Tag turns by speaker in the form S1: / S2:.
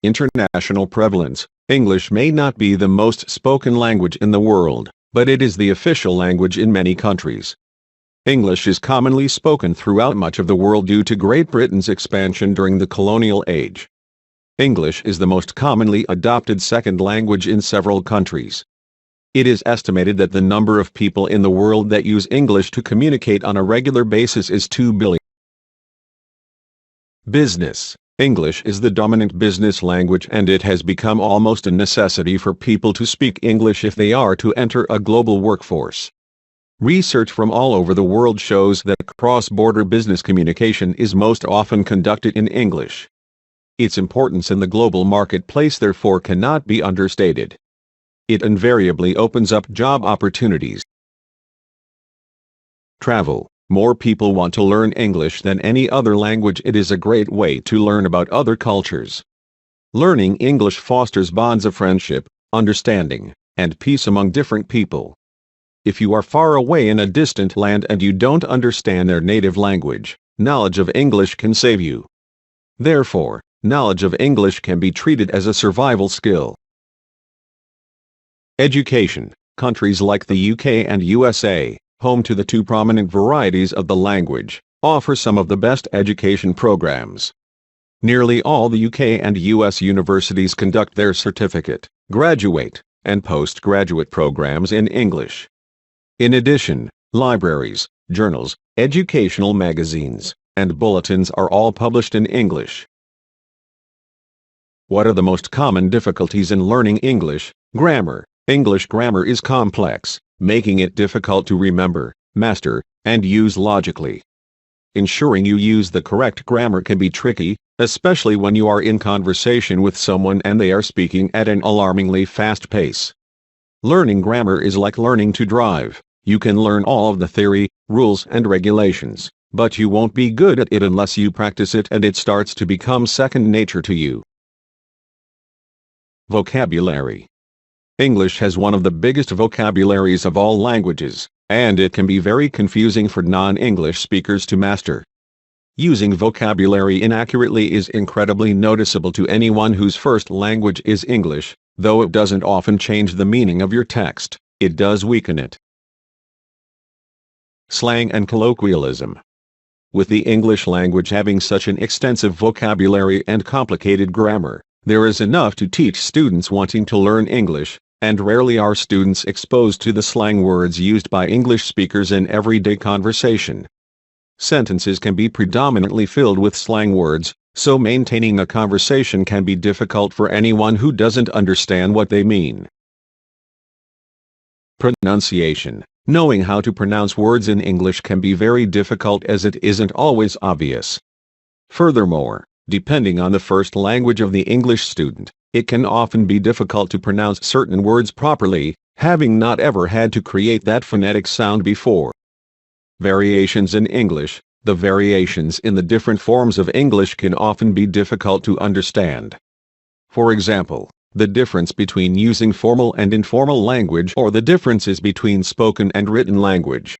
S1: International prevalence. English may not be the most spoken language in the world, but it is the official language in many countries. English is commonly spoken throughout much of the world due to Great Britain's expansion during the colonial age. English is the most commonly adopted second language in several countries. It is estimated that the number of people in the world that use English to communicate on a regular basis is 2 billion. Business. English is the dominant business language and it has become almost a necessity for people to speak English if they are to enter a global workforce. Research from all over the world shows that cross-border business communication is most often conducted in English. Its importance in the global marketplace therefore cannot be understated. It invariably opens up job opportunities. Travel. More people want to learn English than any other language. It is a great way to learn about other cultures. Learning English fosters bonds of friendship, understanding, and peace among different people. If you are far away in a distant land and you don't understand their native language, knowledge of English can save you. Therefore, knowledge of English can be treated as a survival skill. Education. Countries like the UK and USA, home to the two prominent varieties of the language, offer some of the best education programs. Nearly all the UK and US universities conduct their certificate, graduate, and postgraduate programs in English. In addition, libraries, journals, educational magazines, and bulletins are all published in English. What are the most common difficulties in learning English? Grammar. English grammar is complex, making it difficult to remember, master, and use logically. Ensuring you use the correct grammar can be tricky, especially when you are in conversation with someone and they are speaking at an alarmingly fast pace. Learning grammar is like learning to drive. You can learn all of the theory, rules, and regulations, but you won't be good at it unless you practice it and it starts to become second nature to you. Vocabulary. English has one of the biggest vocabularies of all languages, and it can be very confusing for non-English speakers to master. Using vocabulary inaccurately is incredibly noticeable to anyone whose first language is English. Though it doesn't often change the meaning of your text, it does weaken it. Slang and colloquialism. With the English language having such an extensive vocabulary and complicated grammar, there is enough to teach students wanting to learn English, and rarely are students exposed to the slang words used by English speakers in everyday conversation. Sentences can be predominantly filled with slang words, so maintaining a conversation can be difficult for anyone who doesn't understand what they mean. Pronunciation. Knowing how to pronounce words in English can be very difficult as it isn't always obvious. Furthermore, depending on the first language of the English student, it can often be difficult to pronounce certain words properly, having not ever had to create that phonetic sound before. Variations in English. The variations in the different forms of English can often be difficult to understand. For example, the difference between using formal and informal language or the differences between spoken and written language.